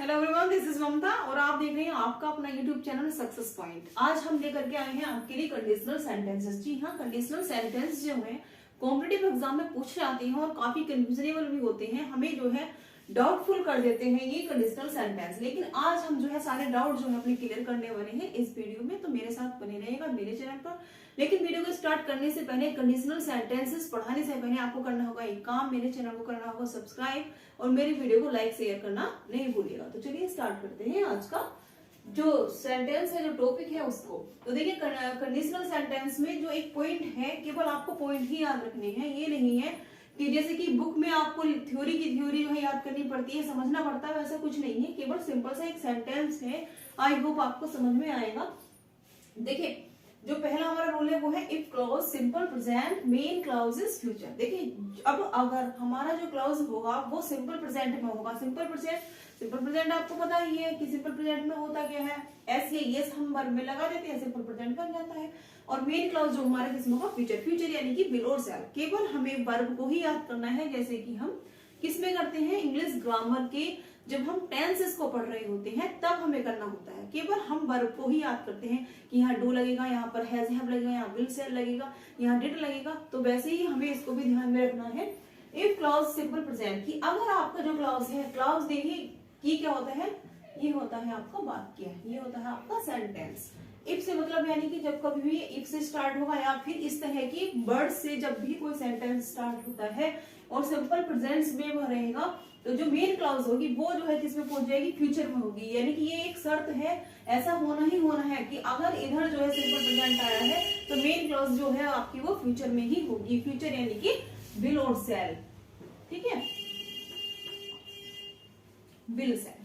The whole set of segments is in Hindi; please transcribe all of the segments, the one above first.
हेलो एवरीवन, दिस इज ममता और आप देख रहे हैं आपका अपना यूट्यूब चैनल सक्सेस पॉइंट। आज हम लेकर के आए हैं आपके लिए कंडीशनल सेंटेंसेस। जी हाँ, कंडीशनल सेंटेंस जो है कॉम्पिटिटिव एग्जाम में पूछे जाते हैं और काफी कंफ्यूजनेबल भी होते हैं, हमें जो है डाउटफुल कर देते हैं ये कंडीशनल सेंटेंस। लेकिन आज हम जो है सारे डाउट जो है अपने क्लियर करने वाले हैं इस वीडियो में, तो मेरे साथ बने रहेगा मेरे चैनल पर। लेकिन वीडियो को स्टार्ट करने से पहले, कंडीशनल सेंटेंसेस पढ़ाने से पहले आपको करना होगा एक काम, मेरे चैनल को करना होगा सब्सक्राइब और मेरी वीडियो को लाइक शेयर करना नहीं भूलिएगा। तो चलिए स्टार्ट करते हैं आज का जो सेंटेंस है, जो टॉपिक है उसको। तो देखिए कंडीशनल सेंटेंस में जो एक पॉइंट है, केवल आपको पॉइंट ही याद रखने हैं। ये नहीं है कि जैसे कि बुक में आपको थ्योरी की थ्योरी जो है याद करनी पड़ती है, समझना पड़ता है, वैसा कुछ नहीं है। केवल सिंपल सा एक सेंटेंस है, आई होप आपको समझ में आएगा। देखिए जो पहला हमारा रूल है वो है if clause simple present main clause is future. देखिए अब अगर हमारा जो क्लॉज होगा वो सिंपल प्रेजेंट में होगा। सिंपल प्रेजेंट आपको पता ही है कि सिंपल प्रेजेंट में होता क्या है, एस या यस हम वर्ब में लगा देते हैं, सिंपल प्रेजेंट बन जाता है। और मेन क्लॉज जो हमारा किसमें होगा, फ्यूचर यानी कि विल और शैल। केवल हमें वर्ब को ही याद करना है, जैसे कि हम किसमें करते हैं, इंग्लिश ग्रामर के जब हम टेंसेस को पढ़ रहे होते हैं तब हमें करना होता है। केवल हम वर्ब को ही याद करते हैं कि यहाँ डू लगेगा, यहाँ पर हैज हैव लगेगा, यहाँ विल सेल लगेगा, यहाँ डिड लगेगा। तो वैसे ही हमें इसको भी ध्यान में रखना है। इफ क्लॉज सिंपल प्रेजेंट की अगर आपका जो क्लॉज है, क्लॉज देखिए की क्या होता है, ये होता है आपका वाक्य, ये होता है आपका सेंटेंस। इफ से मतलब यानी कि जब कभी भी इफ से स्टार्ट होगा या फिर इस तरह की वर्ड से जब भी कोई सेंटेंस स्टार्ट होता है और सिंपल प्रेजेंट में वह रहेगा, तो जो मेन क्लॉज होगी वो जो है किसमें पहुंच जाएगी, फ्यूचर में होगी। यानी कि ये एक शर्त है, ऐसा होना ही होना है कि अगर इधर जो है सिंपल प्रेजेंट आया है तो मेन क्लॉज जो है आपकी वो फ्यूचर में ही होगी। फ्यूचर यानी कि विल और शैल, ठीक है, विल शैल।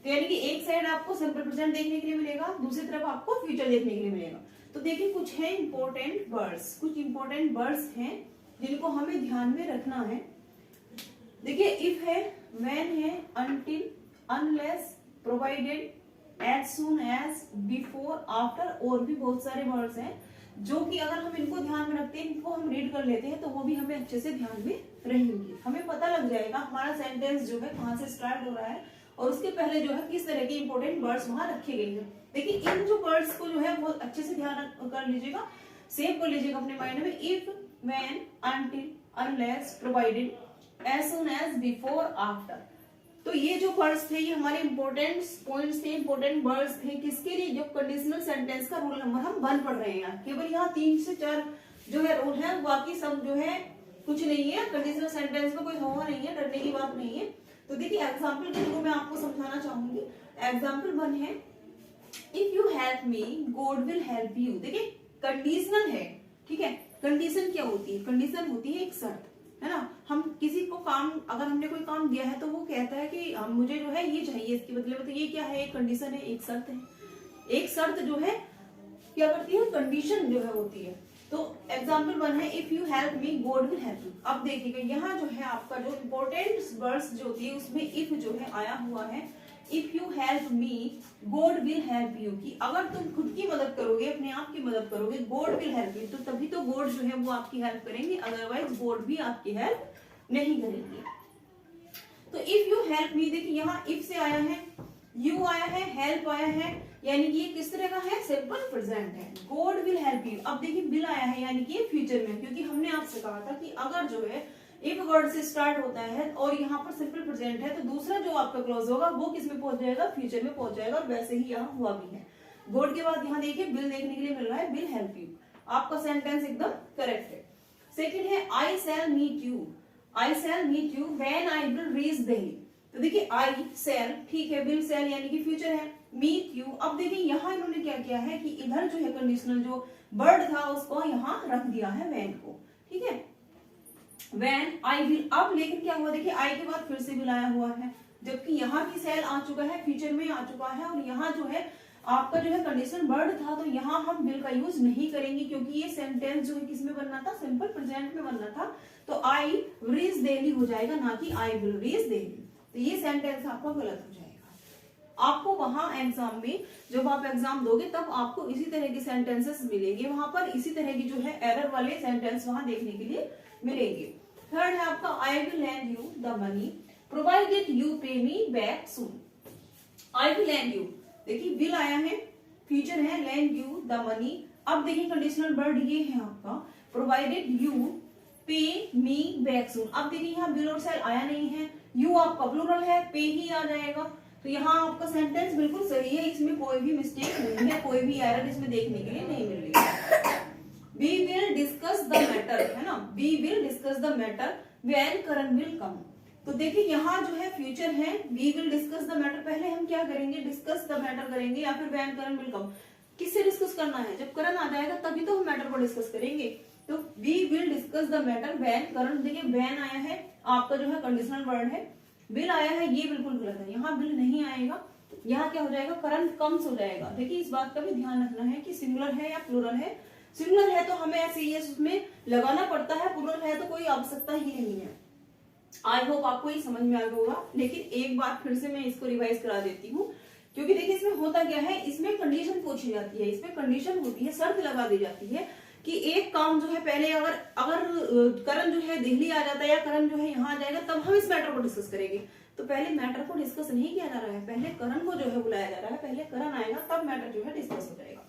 तो यानी कि एक साइड आपको सिंपल प्रेजेंट देखने के लिए मिलेगा, दूसरी तरफ आपको फ्यूचर देखने के लिए मिलेगा। तो देखिए कुछ है इंपॉर्टेंट वर्ड्स, कुछ इंपॉर्टेंट वर्ड्स हैं जिनको हमें ध्यान में रखना है। देखिए इफ है, व्हेन है, until, unless, provided, as soon as, before, after और भी बहुत सारे वर्ड्स हैं जो कि अगर हम इनको ध्यान में रखते हैं, इनको हम रीड कर लेते हैं तो वो भी हमें अच्छे से ध्यान में रहेंगे। हमें पता लग जाएगा हमारा सेंटेंस जो है कहाँ से स्टार्ट हो रहा है और उसके पहले जो है किस तरह के इंपॉर्टेंट वर्ड्स वहां रखे गए हैं। देखिए इन जो वर्ड्स को जो है वो अच्छे से ध्यान कर लीजिएगा, सेव कर लीजिएगा अपने माइंड में। If, when, until, unless, provided, as soon as, before, after. तो ये जो वर्ड्स थे ये हमारे इंपॉर्टेंट पॉइंट्स थे, इंपॉर्टेंट वर्ड्स थे किसके लिए, जो कंडीशनल सेंटेंस का रूल नंबर हम 1 पढ़ रहे हैं। केवल यहाँ 3 से 4 जो है रूल है, बाकी सब जो है कुछ नहीं है। कंडीशनल सेंटेंस में कोई होगा नहीं है, डरने की बात नहीं है। तो देखिए एग्जाम्पल के थ्रू मैं आपको समझाना चाहूंगी। एग्जाम्पल 1 है if you help me God will help you. देखिए कंडीशनल है, ठीक है। कंडीशन क्या होती है, कंडीशन होती है एक शर्त, है ना। हम किसी को काम, अगर हमने कोई काम दिया है तो वो कहता है कि मुझे जो है ये चाहिए, इसकी मतलब ये क्या है, एक कंडीशन है, एक शर्त है। एक शर्त जो है क्या करती है, कंडीशन जो है होती है। तो एग्जाम्पल 1 है if you help me God will help you. अब देखिएगा यहाँ जो है आपका जो इंपॉर्टेंट वर्ड्स जो होती है उसमें इफ जो है आया हुआ है। If you help me God will help you की अगर तुम खुद की मदद करोगे, अपने आप की मदद करोगे, गॉड विल हेल्प यू, तो तभी तो गॉड जो है वो आपकी हेल्प करेंगे, अदरवाइज गॉड भी आपकी हेल्प नहीं करेंगे। तो इफ यू हेल्प मी, देखिए यहाँ इफ से आया है, यू आया है, हेल्प आया है, यानी कि ये किस तरह का है, सिंपल प्रेजेंट है। गॉड विल हेल्प यू, अब देखिए विल आया है यानी कि ये फ्यूचर में, क्योंकि हमने आपसे कहा था कि अगर जो है इफ वर्ड से स्टार्ट होता है और यहाँ पर सिंपल प्रेजेंट है तो दूसरा जो आपका क्लॉज होगा वो किस में पहुंच जाएगा, फ्यूचर में पहुंच जाएगा। और वैसे ही यहाँ हुआ भी है। गॉड के बाद यहाँ देखिए विल देखने के लिए मिल रहा है, विल हेल्प यू। आपका सेंटेंस एकदम करेक्ट है। सेकेंड है I shall meet you, I shall meet you when I will reach Delhi. तो देखिए आई शैल, ठीक है, विल शैल यानी कि फ्यूचर है, मीट यू। अब देखिए यहाँ इन्होंने क्या किया है कि इधर जो है कंडीशनल जो वर्ड था उसको यहाँ रख दिया है व्हेन को, ठीक है, व्हेन आई विल। अब लेकिन क्या हुआ, देखिए आई के बाद फिर से विल आया हुआ है, जबकि यहाँ भी शैल आ चुका है, फ्यूचर में आ चुका है। और यहाँ जो है आपका जो है कंडीशनल वर्ड था तो यहाँ हम विल का यूज नहीं करेंगे, क्योंकि ये सेंटेंस जो है किसमें बनना था, सिंपल प्रेजेंट में बनना था। तो आई रीच दिल्ली हो जाएगा, ना कि आई विल रीच दिल्ली। तो ये सेंटेंस आपका गलत हो जाएगा। आपको वहां एग्जाम में जब आप एग्जाम दोगे तब आपको इसी तरह के सेंटेंसेस मिलेंगे, वहां पर इसी तरह की जो है एरर वाले सेंटेंस वहां देखने के लिए मिलेंगे। थर्ड है आपका I will land you the money provided you pay me back soon. I will land you, देखिए विल आया है, फ्यूचर है, लैंड यू द मनी। अब देखिए कंडीशनल वर्ड ये है आपका, provided you pay me back सून। अब देखिए यहाँ विल और शैल आया नहीं है, यू आपका प्लूरल है, पे ही आ जाएगा। तो यहाँ आपका सेंटेंस बिल्कुल सही है, इसमें कोई भी मिस्टेक नहीं है, कोई भी एरर इसमें देखने के लिए नहीं मिल रही है। We will discuss the matter, है ना, we will discuss the matter when Karan will come. तो देखिए यहाँ जो है फ्यूचर है, we will discuss the matter, पहले हम क्या करेंगे, डिस्कस द मैटर करेंगे, या फिर व्हेन करण विल कम। किससे डिस्कस करना है, जब करण आ जाएगा तभी तो हम मैटर को डिस्कस करेंगे। तो we will discuss the matter when Karan, देखिए व्हेन आया है आपका जो है कंडीशनल वर्ड है, विल आया है ये बिल्कुल गलत है, यहाँ विल नहीं आएगा, यहाँ क्या हो जाएगा, करण कम्स हो जाएगा। देखिए इस बात का भी ध्यान रखना है कि सिंगुलर है या प्लूरल है। सिंगुलर है तो हमें ऐसे ही उसमें लगाना पड़ता है, प्लूरल है तो कोई आवश्यकता ही नहीं है। आई होप आपको ये समझ में आ गया होगा, लेकिन एक बार फिर से मैं इसको रिवाइज करा देती हूँ, क्योंकि देखिए इसमें होता क्या है, इसमें कंडीशन पूछी जाती है, इसमें कंडीशन होती है, शर्त लगा दी जाती है कि एक काम जो है पहले अगर करण जो है दिल्ली आ जाता है या करण जो है यहाँ आ जाएगा तब हम इस मैटर को डिस्कस करेंगे। तो पहले मैटर को डिस्कस नहीं किया जा रहा है, पहले करण को जो है बुलाया जा रहा है, पहले करण आएगा तब मैटर जो है डिस्कस हो जाएगा।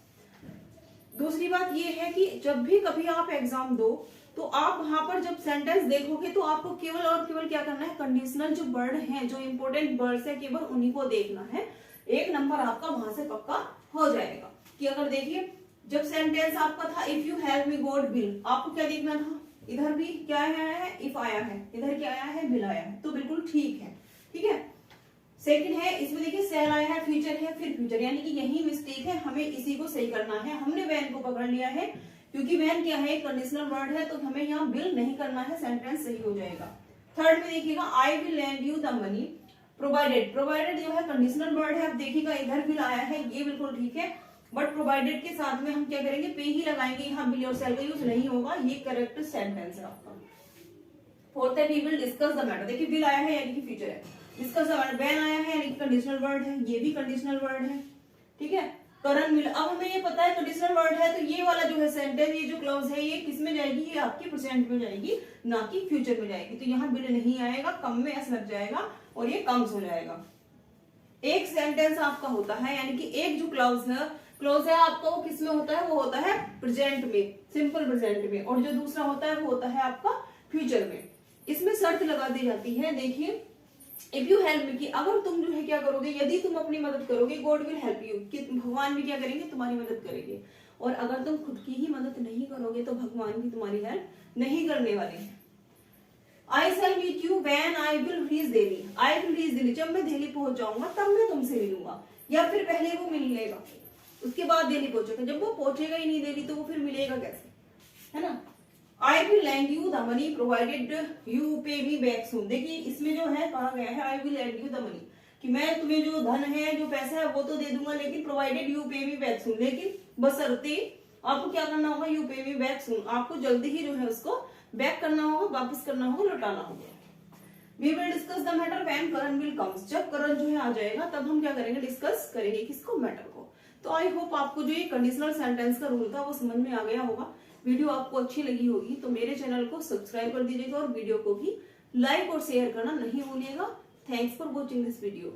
दूसरी बात ये है कि जब भी कभी आप एग्जाम दो तो आप वहां पर जब सेंटेंस देखोगे तो आपको केवल और केवल क्या करना है, कंडीशनल जो वर्ड हैं, जो इंपॉर्टेंट वर्ड्स है, केवल उन्हीं को देखना है। एक नंबर आपका वहां से पक्का हो जाएगा। कि अगर देखिए जब सेंटेंस आपका था if you help me God will, आपको क्या देखना था, इधर भी क्या आया है, इफ आया है, इधर क्या आया है, विल आया है, तो बिल्कुल ठीक है। ठीक है, सेकंड है इसमें देखिए शैल आया है, फ्यूचर है, फिर फ्यूचर, यानी कि यही मिस्टेक है, हमें इसी को सही करना है। हमने वैन को पकड़ लिया है, क्योंकि वैन क्या है, कंडीशनल वर्ड है, तो हमें यहाँ विल नहीं करना है, सेंटेंस सही हो जाएगा। थर्ड में देखिएगा आई will land you the money, provided, provided जो है कंडीशनल वर्ड है, अब देखिएगा इधर विल आया है, ये बिल्कुल ठीक है, बट प्रोवाइडेड के साथ में हम क्या करेंगे, पे ही लगाएंगे, यहाँ विल और शैल का यूज नहीं होगा, ये करेक्ट सेंटेंस है आपका। फोर्थ है we will discuss the matter, देखिए विल आया है यानी कि फ्यूचर है, डिस्कस द मैटर, व्हेन आया है यानी कि कंडीशनल वर्ड है, ये भी कंडीशनल वर्ड है। ठीक है, करण विल, अब हमें ये पता है कंडीशनल वर्ड है, तो ये वाला जो है सेंटेंस, ये जो क्लॉज है, ये किस में जाएगी, ये आपकी प्रेजेंट में जाएगी, ना कि फ्यूचर में जाएगी। तो यहाँ विल नहीं आएगा, कम में एस लग जाएगा और ये कम्स हो जाएगा। एक सेंटेंस आपका होता है, यानी कि एक जो क्लॉज है आपका, वो किस में होता है, वो होता है प्रेजेंट में, सिंपल प्रेजेंट में, और जो दूसरा होता है वो होता है आपका फ्यूचर में। इसमें शर्त लगा दी जाती है, देखिए इफ यू हेल्प मी, कि अगर तुम जो है क्या करोगे, यदि तुम अपनी मदद करोगे, गॉड विल हेल्प यू, कि भगवान भी क्या करेंगे, तुम्हारी मदद करेंगे। और अगर तुम खुद की ही मदद नहीं करोगे तो भगवान भी तुम्हारी हेल्प नहीं करने वाले हैं। I shall meet you when I will reach Delhi, I will reach Delhi, जब मैं दिल्ली पहुंच जाऊंगा तब मैं तुमसे मिलूंगा, या फिर पहले वो मिल लेगा उसके बाद दिल्ली पहुंचेगा, जब वो पहुंचेगा ही नहीं दिल्ली तो वो फिर मिलेगा कैसे, है ना। आई will land you the money provided you pay me back सून, देखिए इसमें जो है कहा गया है आई will land you the money, कि मैं तुम्हें जो धन है, जो पैसा है वो तो दे दूंगा, लेकिन provided you pay me back सून, लेकिन बशर्ते आपको क्या करना होगा, यू पे मी बैक सून, आपको जल्दी ही जो है उसको बैक करना होगा, वापस करना होगा, लौटाना होगा। We will discuss the matter when Karan will comes, जब करण जो है आ जाएगा तब हम क्या करेंगे, डिस्कस करेंगे किसको, मैटर को। तो आई होप आपको जो ये कंडीशनल सेंटेंस का रूल था वो समझ में आ गया होगा। वीडियो आपको अच्छी लगी होगी तो मेरे चैनल को सब्सक्राइब कर दीजिएगा और वीडियो को भी लाइक और शेयर करना नहीं भूलिएगा। Thanks for watching this video.